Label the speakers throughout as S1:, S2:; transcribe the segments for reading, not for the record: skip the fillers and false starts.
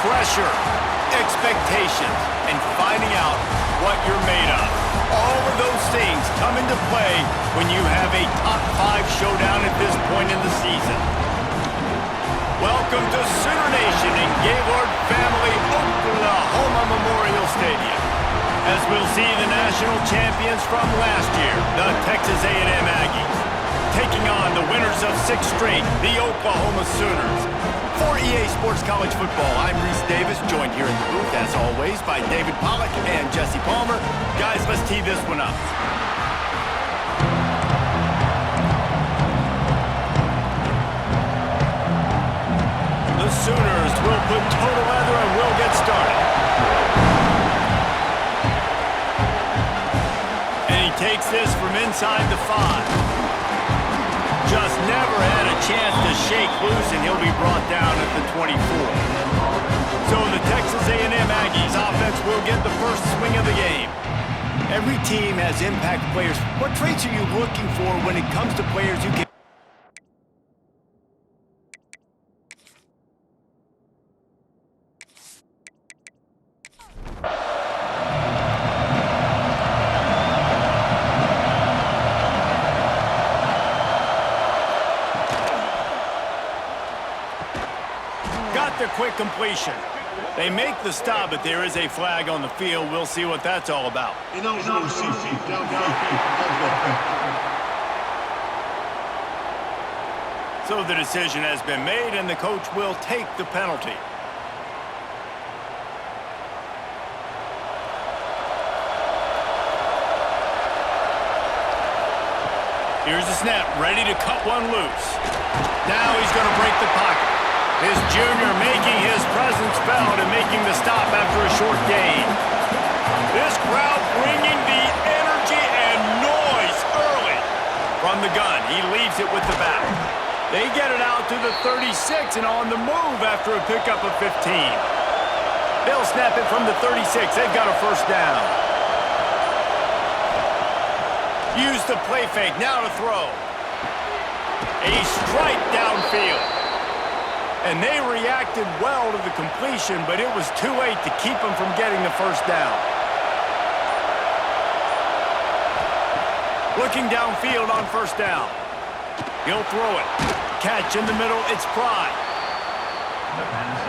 S1: Pressure, expectations, and finding out what you're made of. All of those things come into play when you have a top 5 showdown at this point in the season. Welcome to Sooner Nation in Gaylord Family Oklahoma Memorial Stadium, as we'll see the national champions from last year, the Texas A&M Aggies, taking on the winners of 6 straight, the Oklahoma Sooners. For EA Sports College Football, I'm Reese Davis, joined here in the booth, as always, by David Pollack and Jesse Palmer. Guys, let's tee this one up. The Sooners will put total leather and we'll get started. And he takes this from inside the 5. Just never had a chance to shake loose, and he'll be brought down at the 24. So the Texas A&M Aggies offense will get the first swing of the game. Every team has impact players. What traits are you looking for when it comes to players you can... The quick completion. They make the stop, but there is a flag on the field. We'll see what that's all about. So the decision has been made, and the coach will take the penalty. Here's the snap, ready to cut one loose. Now he's going to break the pocket. His junior making his presence felt and making the stop after a short gain. This crowd bringing the energy and noise early. From the gun, he leaves it with the back. They get it out to the 36 and on the move after a pickup of 15. They'll snap it from the 36. They've got a first down. Use the play fake, now to throw. A strike downfield. And they reacted well to the completion, but it was too late to keep them from getting the first down. Looking downfield on first down. He'll throw it. Catch in the middle, it's Pride.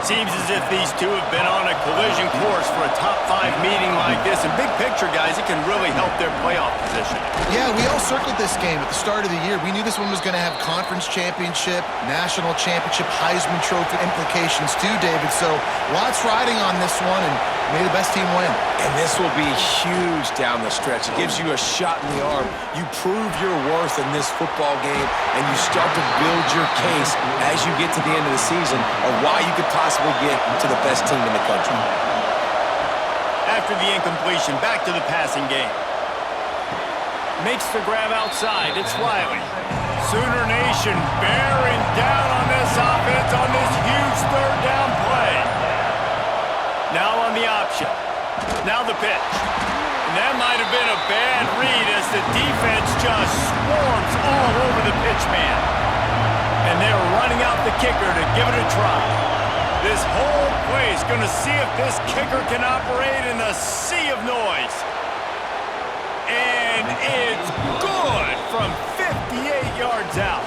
S1: Seems as if these two have been on a collision course for a top 5 meeting like this. And big picture, guys, it can really help their playoff position.
S2: Yeah, we all circled this game at the start of the year. We knew this one was going to have conference championship, national championship, Heisman Trophy implications too, David. So lots riding on this one, and may the best team win.
S3: And this will be huge down the stretch. It gives you a shot in the arm. You prove your worth in this football game, and you start to build your case as you get to the end of the season of why you could possibly get to the best team in the country.
S1: After the incompletion, back to the passing game. Makes the grab outside. It's Riley. Sooner Nation bearing down on this offense on this huge third down play. Now on the option. Now the pitch. And that might have been a bad read as the defense just swarms all over the pitch man. And they're running out the kicker to give it a try. This whole play is going to see if this kicker can operate in a sea of noise. And it's good from 58 yards out.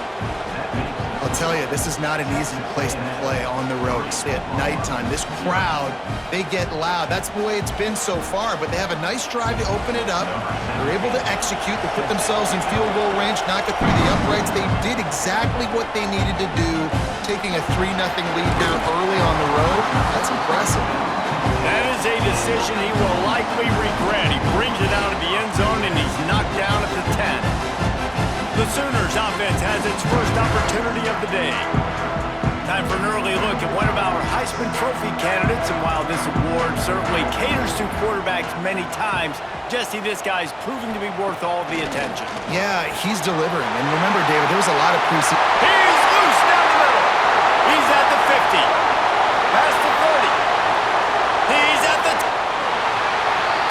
S2: I'll tell you, this is not an easy place to play on the road. At nighttime, this crowd, they get loud. That's the way it's been so far, but they have a nice drive to open it up. They're able to execute. They put themselves in field goal range, knock it through the uprights. They did exactly what they needed to do, taking a 3-0 lead here early on the road. That's impressive.
S1: That is a decision he will likely regret. He brings it out of the end zone, and he's knocked down at the 10. The Sooners offense has its first opportunity of the day. Time for an early look at one of our Heisman Trophy candidates, and while this award certainly caters to quarterbacks many times, Jesse, this guy's proving to be worth all the attention.
S2: Yeah, he's delivering. And remember, David, there was a lot of preseason.
S1: He's loose down the middle. He's at the 50. Past the 30. He's at the...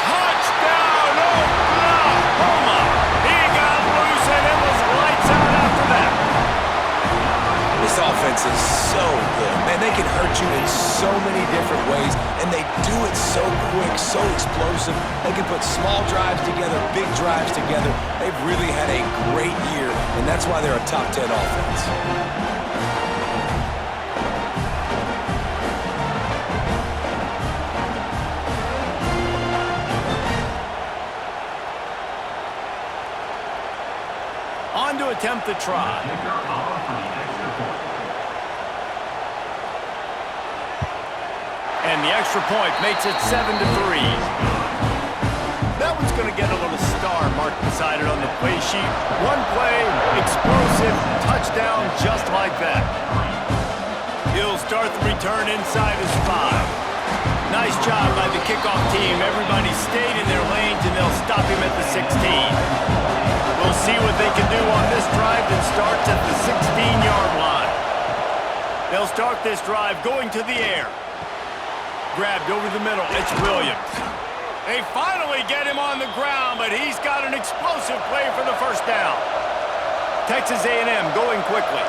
S1: Touchdown, Oklahoma! He got loose, and it was lights out after that.
S3: This offense defense is so good. Man, they can hurt you in so many different ways, and they do it so quick, so explosive. They can put small drives together, big drives together. They've really had a great year, and that's why they're a top 10 offense.
S1: On to attempt the try. And the extra point makes it 7-3. That one's going to get a little star marked beside it on the play sheet. One play, explosive, touchdown just like that. He'll start the return inside his 5. Nice job by the kickoff team. Everybody stayed in their lanes, and they'll stop him at the 16. We'll see what they can do on this drive that starts at the 16-yard line. They'll start this drive going to the air. Grabbed over the middle. It's Williams. They finally get him on the ground, but he's got an explosive play for the first down. Texas A&M going quickly.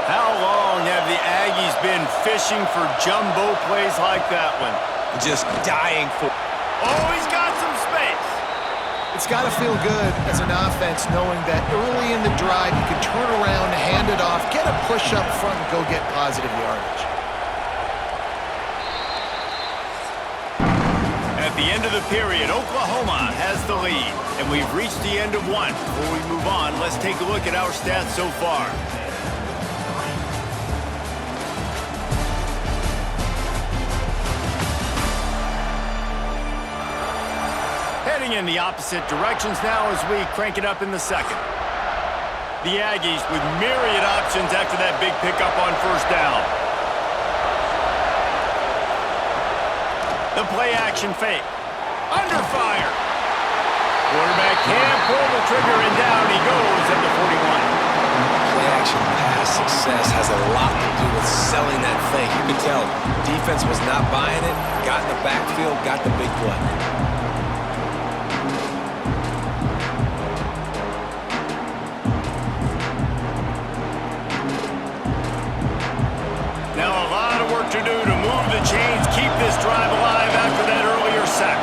S1: How long have the Aggies been fishing for jumbo plays like that one?
S3: Just dying for...
S1: Oh, he's got some space.
S2: It's got to feel good as an offense knowing that early in the drive you can turn around, hand it off, get a push up front, and go get positive yardage.
S1: At the end of the period, Oklahoma has the lead, and we've reached the end of one. Before we move on, let's take a look at our stats so far. Heading in the opposite directions now as we crank it up in the second. The Aggies with myriad options after that big pickup on first down. The play action fake. Under fire. Quarterback can't pull the trigger, and down he goes at the 41.
S3: Play action pass success has a lot to do with selling that fake. You can tell defense was not buying it, got in the backfield, got the big play.
S1: Now a lot of work to do to move the chains, keep this drive alive after that earlier sack.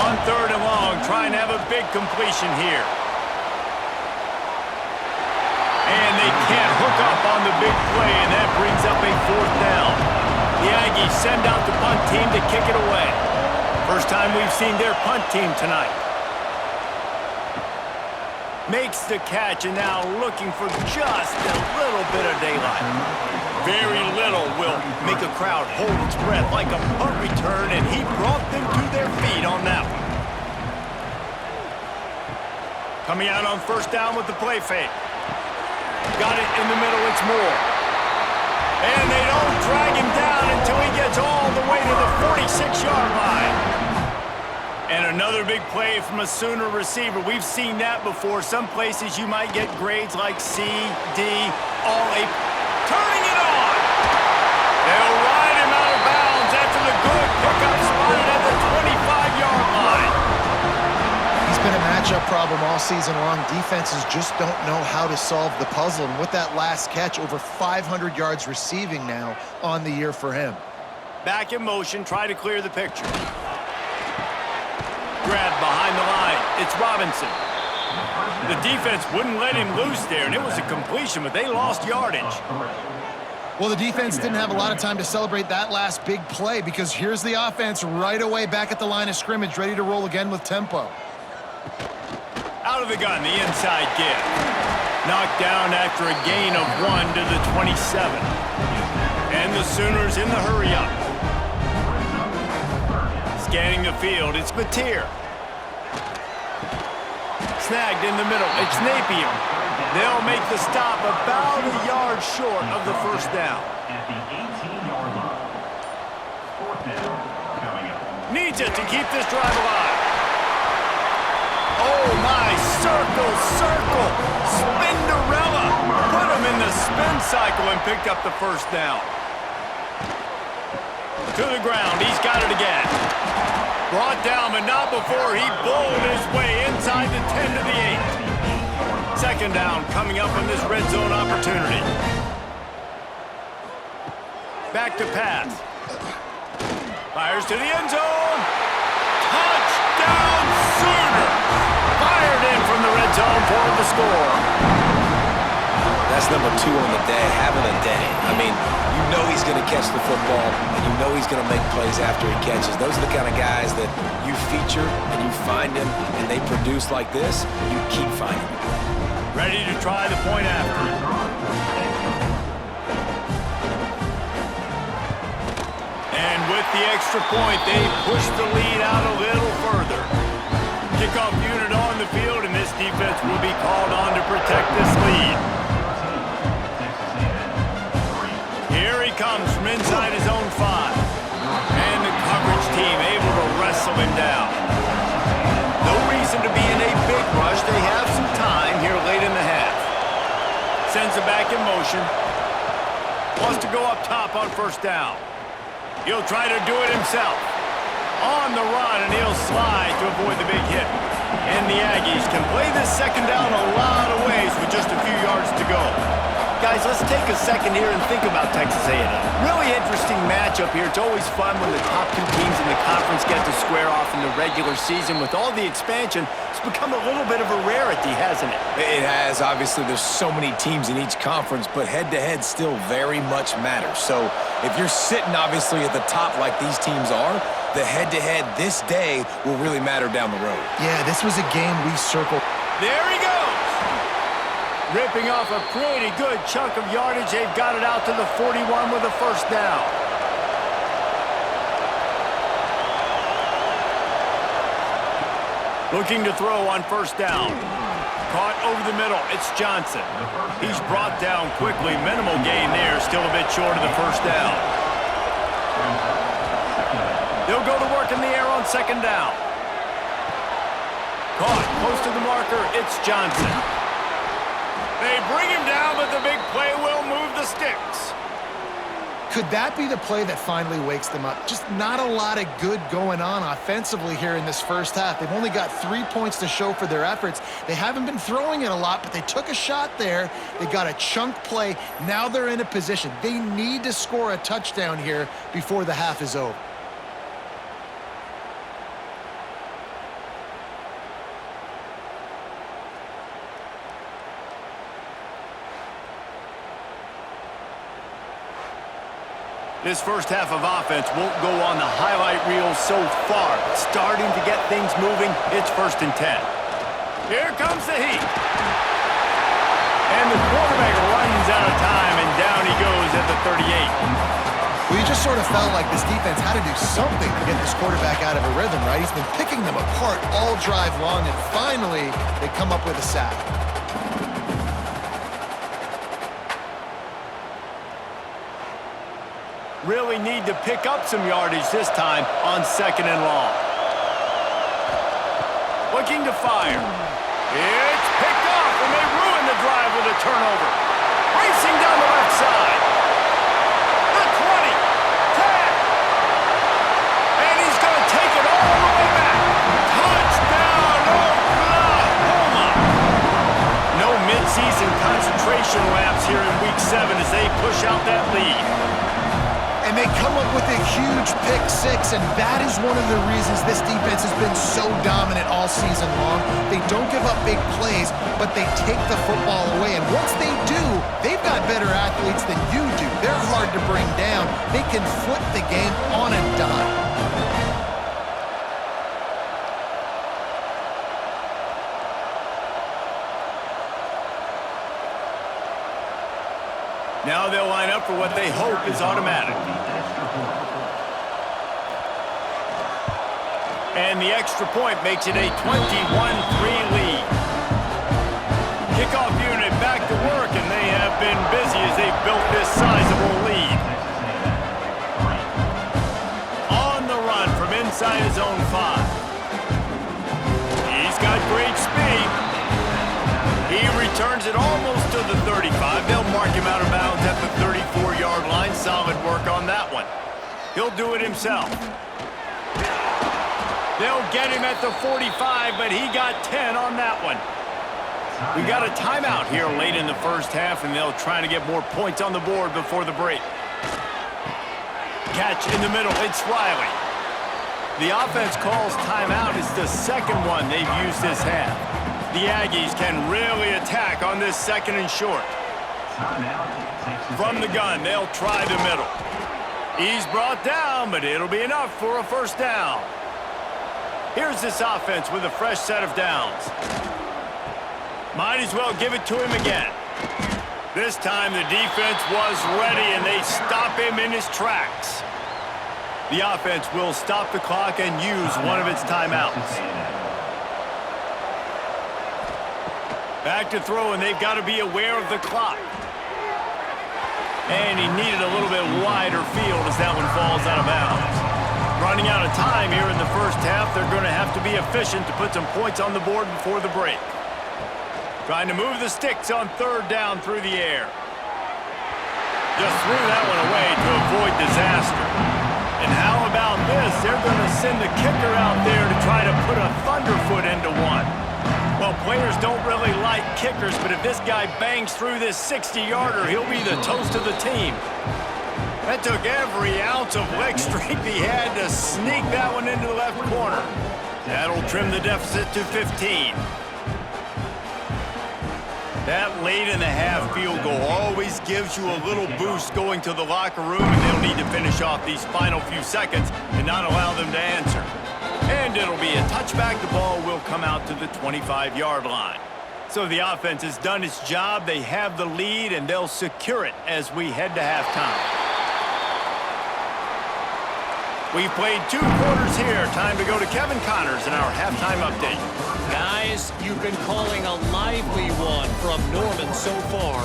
S1: On third and long, trying to have a big completion here. And they can't hook up on the big play, and that brings up a fourth down. The Aggies send out the punt team to kick it away. First time we've seen their punt team tonight. Makes the catch, and now looking for just a little bit of daylight. Very little will make a crowd hold its breath like a punt return, and he brought them to their feet on that one. Coming out on first down with the play fake. Got it in the middle, it's Moore. And they don't drag him down until he gets all the way to the 46-yard line. And another big play from a Sooner receiver. We've seen that before. Some places you might get grades like C, D, all A. Turning it on! They'll ride him out of bounds after the good pickup spotted at the 25-yard line.
S2: He's been a matchup problem all season long. Defenses just don't know how to solve the puzzle. And with that last catch, over 500 yards receiving now on the year for him.
S1: Back in motion, try to clear the picture. Grab behind the line. It's Robinson. The defense wouldn't let him loose there, and it was a completion, but they lost yardage.
S2: Well, the defense didn't have a lot of time to celebrate that last big play because here's the offense right away back at the line of scrimmage, ready to roll again with tempo.
S1: Out of the gun, the inside give. Knocked down after a gain of 1 to the 27. And the Sooners in the hurry-up. Scanning the field, it's Mateer. Snagged in the middle, it's Napier. They'll make the stop about a yard short of the first down.
S4: At the 18-yard line. Fourth down coming up.
S1: Needs it to keep this drive alive. Oh my, circle, circle. Spinderella. Put him in the spin cycle and picked up the first down. To the ground, he's got it again. Brought down, but not before he bowled his way inside the 10 to the 8. Second down coming up on this red zone opportunity. Back to pass. Fires to the end zone. Touchdown Sooners! Fired in from the red zone for the score.
S3: That's number 2 on the day, having a day. I mean, you know he's going to catch the football, and you know he's going to make plays after he catches. Those are the kind of guys that you feature, and you find them, and they produce like this, you keep finding them.
S1: Ready to try the point after. And with the extra point, they push the lead out a little further. Kickoff unit on the field, and this defense will be called on to protect this lead. Here he comes from inside his own 5. And the coverage team able to wrestle him down. No reason to be in a big rush. They have some time here late in the half. Sends it back in motion. Wants to go up top on first down. He'll try to do it himself. On the run, and he'll slide to avoid the big hit. And the Aggies can play this second down a lot of ways with just a few yards to go. Guys, let's take a second here and think about Texas A&M. Really interesting matchup here. It's always fun when the top 2 teams in the conference get to square off in the regular season. With all the expansion, it's become a little bit of a rarity, hasn't it?
S3: It has. Obviously, there's so many teams in each conference, but head-to-head still very much matters. So if you're sitting, obviously, at the top like these teams are, the head-to-head this day will really matter down the road.
S2: Yeah, this was a game we circled.
S1: There he goes! Ripping off a pretty good chunk of yardage. They've got it out to the 41 with a first down. Looking to throw on first down. Caught over the middle. It's Johnson. He's brought down quickly. Minimal gain there. Still a bit short of the first down. They'll go to work in the air on second down. Caught close to the marker. It's Johnson. They bring him down, but the big play will move the sticks.
S2: Could that be the play that finally wakes them up? Just not a lot of good going on offensively here in this first half. They've only got 3 points to show for their efforts. They haven't been throwing it a lot, but they took a shot there. They got a chunk play. Now they're in a position. They need to score a touchdown here before the half is over.
S1: This first half of offense won't go on the highlight reel so far. Starting to get things moving, it's 1st and 10. Here comes the heat. And the quarterback runs out of time, and down he goes at the 38.
S2: Well, you just sort of felt like this defense had to do something to get this quarterback out of a rhythm, right? He's been picking them apart all drive long, and finally they come up with a sack.
S1: Really need to pick up some yardage this time on second and long. Looking to fire. It's picked off, and they ruin the drive with a turnover. Racing down the left side. The 20, 10. And he's going to take it all the way back. Touchdown, Oklahoma. No midseason concentration laps here in Week 7 as they push out that lead.
S2: And they come up with a huge pick 6, and that is one of the reasons this defense has been so dominant all season long. They don't give up big plays, but they take the football away. And once they do, they've got better athletes than you do. They're hard to bring down. They can flip the game on a dime.
S1: Now they'll line up for what they hope is automatic. And the extra point makes it a 21-3 lead. Kickoff unit back to work, and they have been busy as they've built this sizable lead. On the run from inside his own 5. He's got great speed. He returns it almost to the 35. They'll mark him out of bounds at the 34-yard line. Solid work on that one. He'll do it himself. They'll get him at the 45, but he got 10 on that one. We got a timeout here late in the first half, and they'll try to get more points on the board before the break. Catch in the middle. It's Riley. The offense calls timeout. It's the second one they've used this half. The Aggies can really attack on this second and short. From the gun, they'll try the middle. He's brought down, but it'll be enough for a first down. Here's this offense with a fresh set of downs. Might as well give it to him again. This time the defense was ready, and they stop him in his tracks. The offense will stop the clock and use one of its timeouts. Back to throw, and they've got to be aware of the clock. And he needed a little bit wider field as that one falls out of bounds. Running out of time here in the first half, they're going to have to be efficient to put some points on the board before the break. Trying to move the sticks on third down through the air. Just threw that one away to avoid disaster. And how about this? They're going to send the kicker out there to try to put a thunderfoot into one. Well, players don't really like kickers, but if this guy bangs through this 60-yarder, he'll be the toast of the team. That took every ounce of leg strength he had to sneak that one into the left corner. That'll trim the deficit to 15. That late-in-the-half field goal always gives you a little boost going to the locker room, and they'll need to finish off these final few seconds and not allow them to answer. And it'll be a touchback. The ball will come out to the 25-yard line. So the offense has done its job. They have the lead, and they'll secure it as we head to halftime. We've played 2 quarters here. Time to go to Kevin Connors in our halftime update.
S5: Guys, you've been calling a lively one from Norman so far.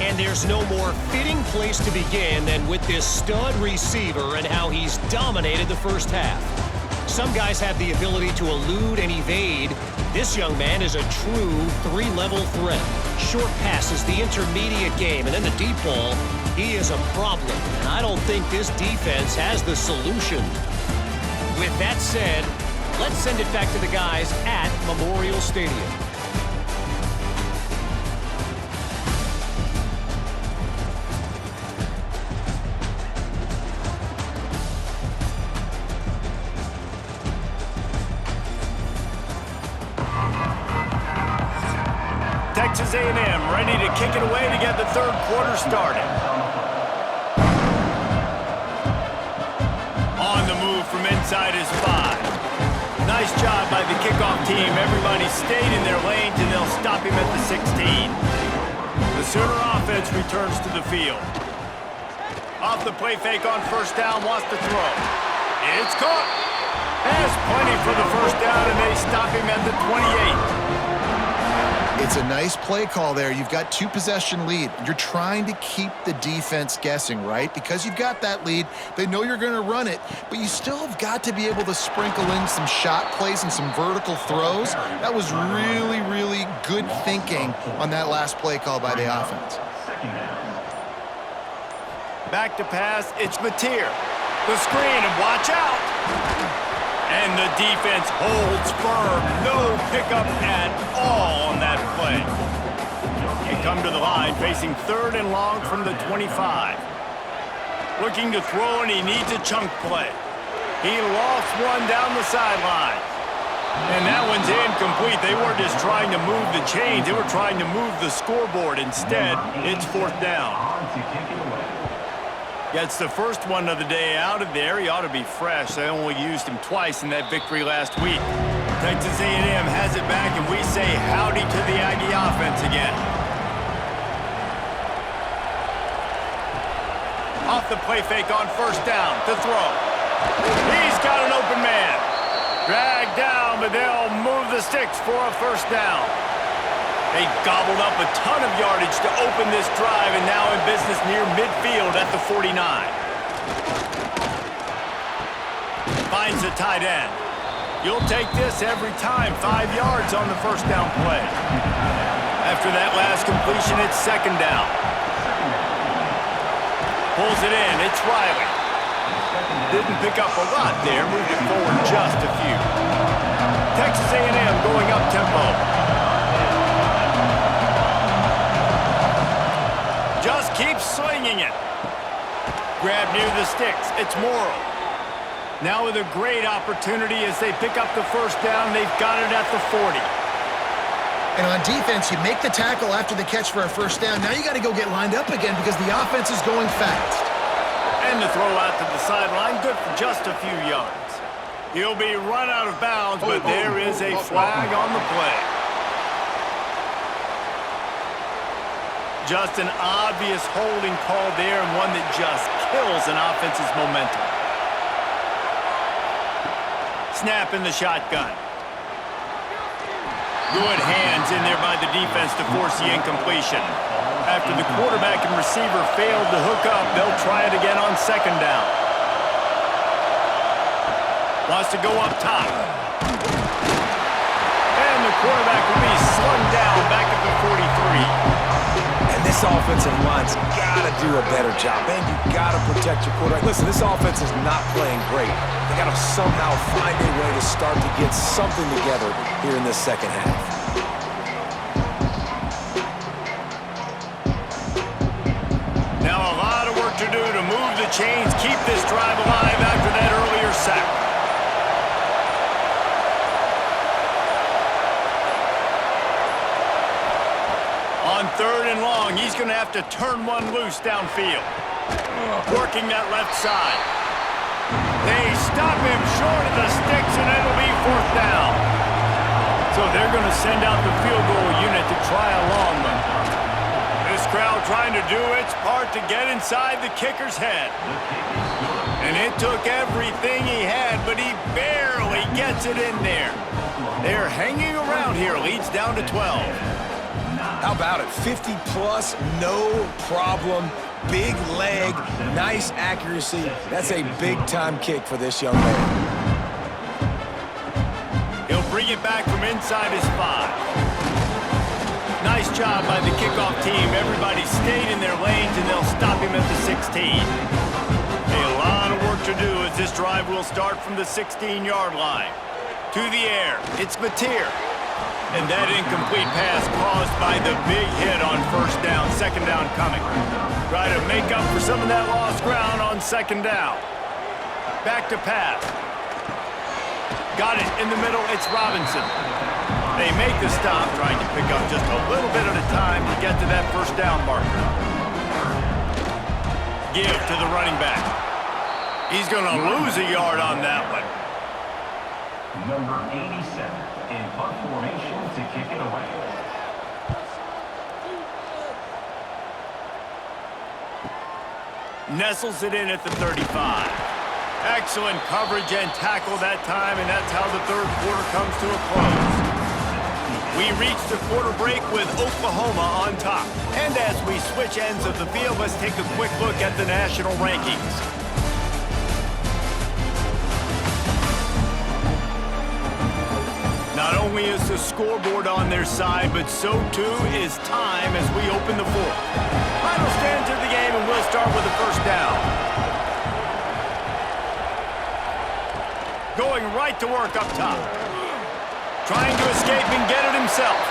S5: And there's no more fitting place to begin than with this stud receiver and how he's dominated the first half. Some guys have the ability to elude and evade. This young man is a true 3-level threat. Short passes, the intermediate game, and then the deep ball. He is a problem, and I don't think this defense has the solution. With that said, let's send it back to the guys at Memorial Stadium.
S1: Texas A&M ready to kick it away to get the third quarter started. On the move from inside is 5. Nice job by the kickoff team. Everybody stayed in their lanes, and they'll stop him at the 16. The Sooner offense returns to the field. Off the play fake on first down, wants to throw. It's caught. Has plenty for the first down, and they stop him at the 28.
S2: It's a nice play call there. You've got 2-possession lead. You're trying to keep the defense guessing, right? Because you've got that lead, they know you're going to run it, but you still have got to be able to sprinkle in some shot plays and some vertical throws. That was really, really good thinking on that last play call by the offense.
S1: Back to pass, it's Mateer. The screen, and watch out! And the defense holds firm. No pickup at all on that play. They come to the line facing third and long from the 25. Looking to throw, and he needs a chunk play. He lost one down the sideline. And that one's incomplete. They weren't just trying to move the chains. They were trying to move the scoreboard. Instead, it's fourth down. Gets the first one of the day out of there. He ought to be fresh. They only used him twice in that victory last week. Texas A&M has it back, and we say howdy to the Aggie offense again. Off the play fake on first down to throw. He's got an open man. Dragged down, but they'll move the sticks for a first down. They gobbled up a ton of yardage to open this drive, and now in business near midfield at the 49. Finds the tight end. You'll take this every time. 5 yards on the first down play. After that last completion, it's second down. Pulls it in. It's Riley. Didn't pick up a lot there. Moved it forward just a few. Texas A&M going up tempo. Just keep slinging it. Grab near the sticks. It's Morrow. Now with a great opportunity as they pick up the first down. They've got it at the 40.
S2: And on defense, you make the tackle after the catch for a first down. Now you got to go get lined up again because the offense is going fast.
S1: And the throw out to the sideline, good for just a few yards. He'll be run out of bounds, but there is a flag on the play. Just an obvious holding call there, and one that just kills an offense's momentum. Snap in the shotgun. Good hands in there by the defense to force the incompletion. After the quarterback and receiver failed to hook up, they'll try it again on second down. Wants to go up top. And the quarterback will be slung down back at the 43.
S3: And this offensive line's got to do a better job. Man, you got to protect your quarterback. Listen, this offense is not playing great. They got to somehow find a way to start to get something together here in this second half.
S1: To do to move the chains, keep this drive alive after that earlier sack. On third and long, he's going to have to turn one loose downfield. Working that left side. They stop him short of the sticks, and it'll be fourth down. So they're going to send out the field goal unit to try a long one. This crowd trying to do its part to get inside the kicker's head. And it took everything he had, but he barely gets it in there. They're hanging around here. Leads down to 12.
S3: How about it? 50-plus, no problem. Big leg, nice accuracy. That's a big-time kick for this young man.
S1: He'll bring it back from inside his 5. Nice job by the kickoff team. Everybody stayed in their lanes, and they'll stop him at the 16. A lot of work to do as this drive will start from the 16-yard line. To the air, it's Mateer. And that incomplete pass caused by the big hit on first down. Second down coming. Try to make up for some of that lost ground on second down. Back to pass. Got it in the middle. It's Robinson. They make the stop, trying to pick up just a little bit at a time to get to that first down marker. Give to the running back. He's going to lose a yard on that one.
S4: Number 87 in punt formation to kick it away.
S1: Nestles it in at the 35. Excellent coverage and tackle that time, and that's how the third quarter comes to a close. We reach the quarter break with Oklahoma on top. And as we switch ends of the field, let's take a quick look at the national rankings. Not only is the scoreboard on their side, but so too is time as we open the fourth. Final stands of the game, and we'll start with the first down. Going right to work up top. Trying to escape and get it himself.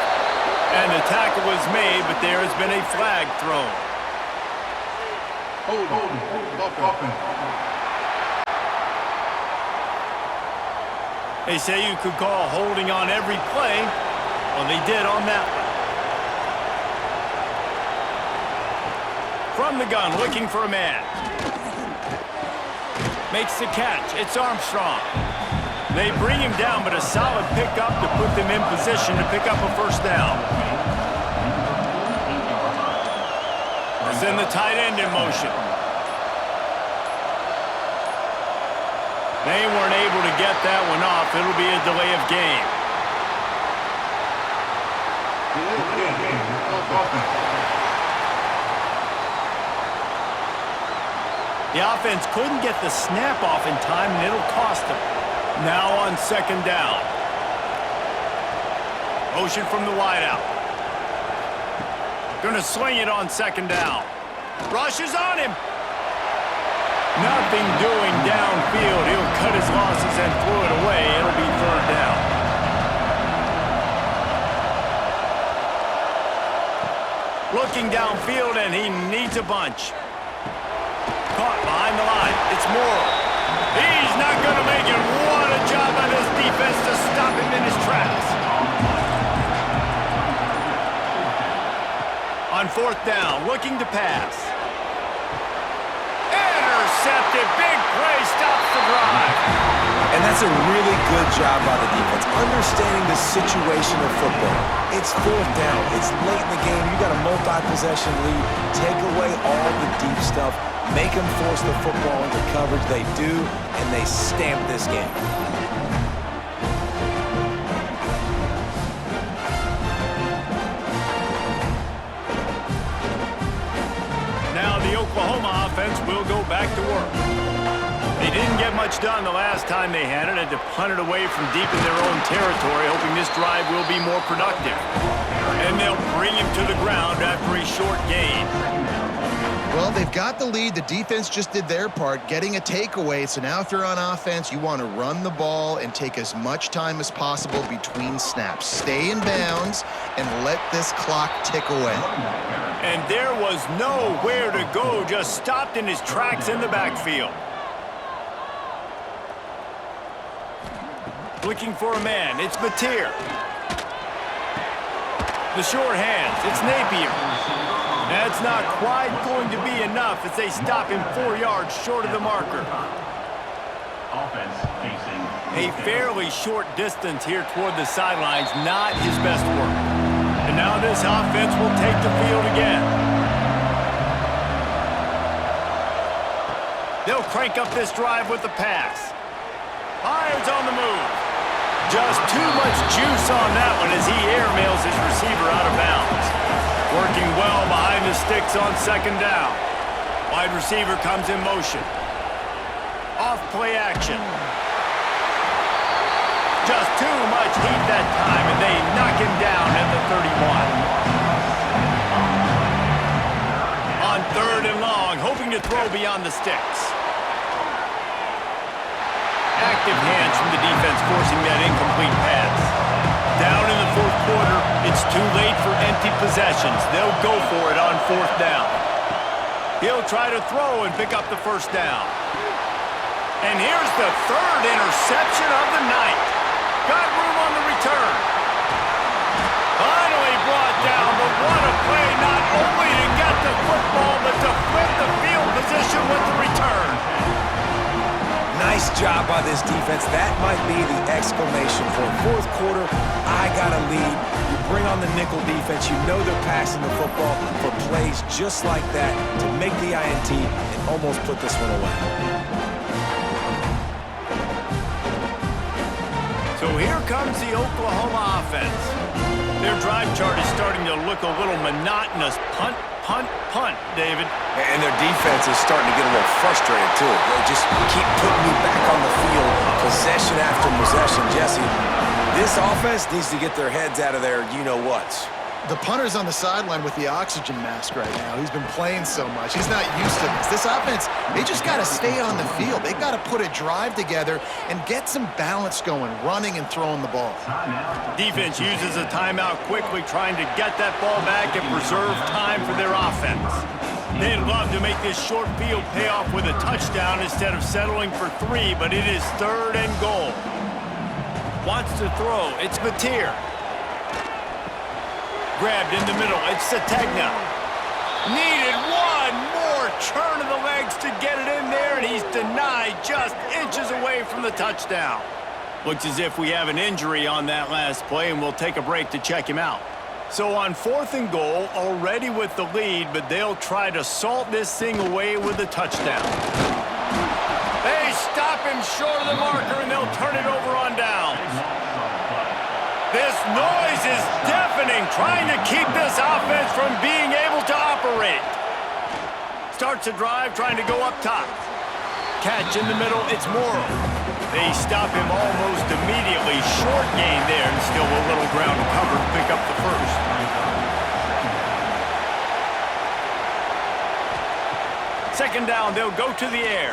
S1: And the tackle was made, but there has been a flag thrown. They say you could call holding on every play. Well, they did on that one. From the gun, looking for a man. Makes the catch. It's Armstrong. They bring him down, but a solid pickup to put them in position to pick up a first down. Send the tight end in motion. They weren't able to get that one off. It'll be a delay of game. The offense couldn't get the snap off in time, and it'll cost them. Now on second down. Motion from the wideout. Gonna swing it on second down. Rushes on him. Nothing doing downfield. He'll cut his losses and throw it away. It'll be third down. Looking downfield, and he needs a bunch. Caught behind the line. It's Moore. He's not going to make it. What a job by this defense to stop him in his tracks. On fourth down, looking to pass. Intercepted. Big play. Stops the drive.
S3: And that's a really good job by the defense, understanding the situation of football. It's fourth down. It's late in the game. You got a multi-possession lead. Take away all the deep stuff. Make them force the football into coverage. They do, and they stamp this game.
S1: Now the Oklahoma offense will go back to work. They didn't get much done the last time they had it. Had to punt it away from deep in their own territory, hoping this drive will be more productive. And they'll bring him to the ground after a short gain.
S2: Well, they've got the lead. The defense just did their part, getting a takeaway. So now if you're on offense, you want to run the ball and take as much time as possible between snaps. Stay in bounds and let this clock tick away.
S1: And there was nowhere to go, just stopped in his tracks in the backfield. Looking for a man, it's Mateer. The short hands, it's Napier. That's not quite going to be enough as they stop him 4 yards short of the marker.
S4: Offense facing
S1: A fairly short distance here toward the sidelines, not his best work. And now this offense will take the field again. They'll crank up this drive with the pass. Byers on the move. Just too much juice on that one as he airmails his receiver out of bounds. Working well behind the sticks on second down. Wide receiver comes in motion. Off play action. Just too much heat that time, and they knock him down at the 31. On third and long, hoping to throw beyond the sticks. Active hands from the defense forcing that incomplete pass. Down in the fourth quarter, it's too late for empty possessions. They'll go for it on fourth down. He'll try to throw and pick up the first down. And here's the third interception of the night. Got room on the return. Finally brought down, but what a play, not only to get the football, but to flip the field position with the return.
S3: Nice job by this defense. That might be the exclamation point. Fourth quarter, I got a lead. You bring on the nickel defense. You know they're passing the football for plays just like that to make the INT and almost put this one away.
S1: So here comes the Oklahoma offense. Their drive chart is starting to look a little monotonous. Punt, punt, punt, David.
S3: And their defense is starting to get a little frustrated, too. They just keep putting me back on the field, possession after possession. Jesse, this offense needs to get their heads out of their you-know-whats.
S2: The punter's on the sideline with the oxygen mask right now. He's been playing so much. He's not used to this. This offense, they just got to stay on the field. They've got to put a drive together and get some balance going, running and throwing the ball.
S1: Defense uses a timeout quickly, trying to get that ball back and preserve time for their offense. They'd love to make this short field pay off with a touchdown instead of settling for 3, but it is third and goal. Wants to throw. It's Mateer. Grabbed in the middle. It's Sategna. Needed one more turn of the legs to get it in there, and he's denied just inches away from the touchdown. Looks as if we have an injury on that last play, and we'll take a break to check him out. So on fourth and goal, already with the lead, but they'll try to salt this thing away with a touchdown. They stop him short of the marker, and they'll turn it over on downs. This noise is deafening, trying to keep this offense from being able to operate. Starts a drive, trying to go up top. Catch in the middle, it's Morrow. They stop him almost immediately. Short gain there, and still a little ground to cover to pick up the first. Second down, they'll go to the air.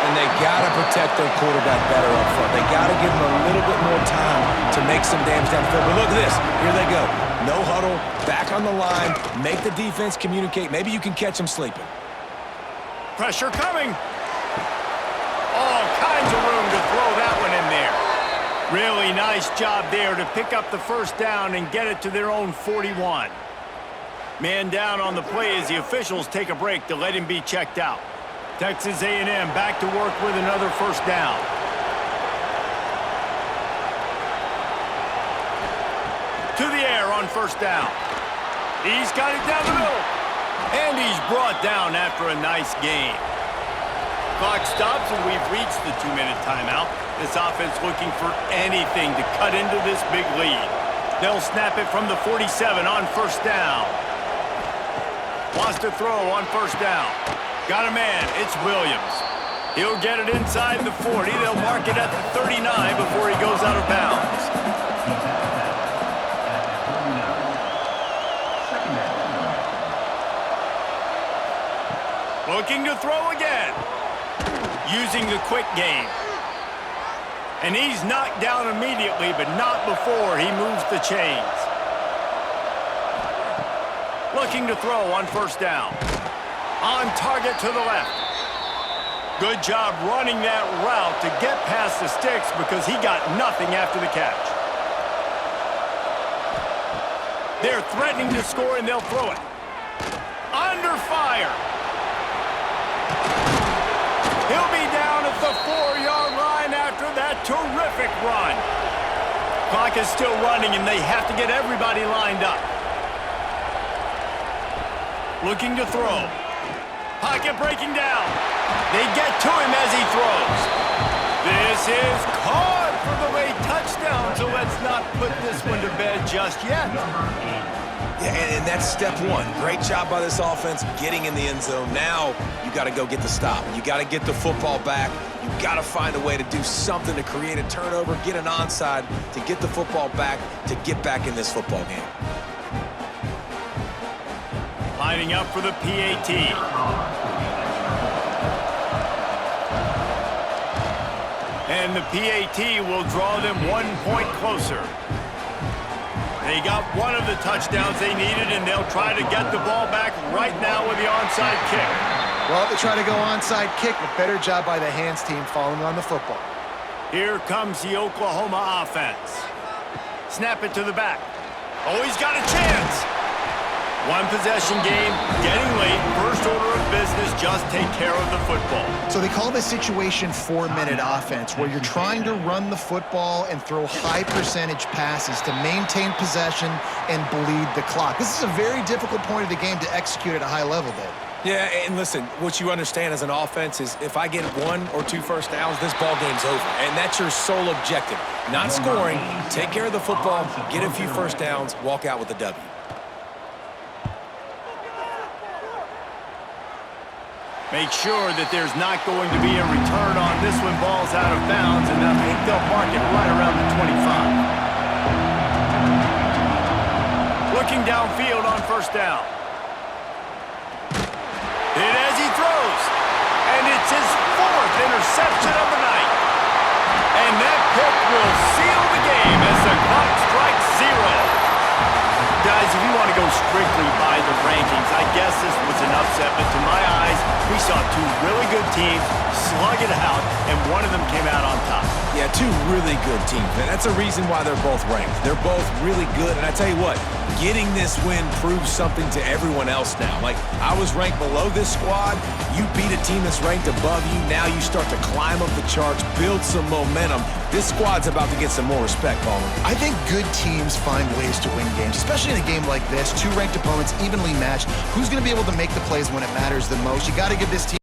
S3: and they got to protect their quarterback better up front. They got to give him a little bit more time to make some damage down the field. But look at this. Here they go. No huddle, back on the line, make the defense communicate. Maybe you can catch them sleeping.
S1: Pressure coming. All kinds of room to throw that one in there. Really nice job there to pick up the first down and get it to their own 41. Man down on the play as the officials take a break to let him be checked out. Texas A&M back to work with another first down. To the air on first down. He's got it down the middle. And he's brought down after a nice gain. Clock stops and we've reached the 2-minute timeout. This offense looking for anything to cut into this big lead. They'll snap it from the 47 on first down. Wants to throw on first down. Got a man. It's Williams. He'll get it inside the 40. They'll mark it at the 39 before he goes out of bounds. Looking to throw again. Using the quick game. And he's knocked down immediately, but not before he moves the chains. Looking to throw on first down. On target to the left. Good job running that route to get past the sticks because he got nothing after the catch. They're threatening to score and they'll throw it. Under fire. He'll be down at the 4-yard line after that terrific run. Clock is still running, and they have to get everybody lined up. Looking to throw. Pocket breaking down. They get to him as he throws. This is caught for the late touchdown, so let's not put this one to bed just yet.
S3: Yeah, and that's step one. Great job by this offense getting in the end zone. Now you got to go get the stop. You got to get the football back. You got to find a way to do something to create a turnover, get an onside, to get the football back, to get back in this football game.
S1: Lining up for the PAT. And the PAT will draw them 1 point closer. They got one of the touchdowns they needed, and they'll try to get the ball back right now with the onside kick.
S2: Well, they try to go onside kick, but better job by the hands team falling on the football.
S1: Here comes the Oklahoma offense. Snap it to the back. Oh, he's got a chance. One possession game, getting late. First order of business, just take care of the football.
S2: So they call this situation 4-minute offense, where you're trying to run the football and throw high percentage passes to maintain possession and bleed the clock. This is a very difficult point of the game to execute at a high level, Dave.
S3: Yeah, and listen, what you understand as an offense is if I get 1 or 2 first downs, this ball game's over. And that's your sole objective. Not scoring, take care of the football, get a few first downs, walk out with a W.
S1: Make sure that there's not going to be a return on this when ball's out of bounds, and I think they'll mark it right around the 25. Looking downfield on first down. Hit as he throws, and it's his 4th interception of the night. And that pick will seal the game as the clock strikes 0. Guys, if you want to go strictly by the rankings, I guess this was an upset, but to my eyes, we saw 2 really good teams slug it out, and one of them came out on top.
S3: Yeah, 2 really good teams, and that's a reason why they're both ranked. They're both really good, and I tell you what, getting this win proves something to everyone else now. Like, I was ranked below this squad, you beat a team that's ranked above you, now you start to climb up the charts, build some momentum. This squad's about to get some more respect, Ballmer.
S2: I think good teams find ways to win games, especially in a game like this. 2 ranked opponents evenly matched. Who's going to be able to make the plays when it matters the most? You got to give this team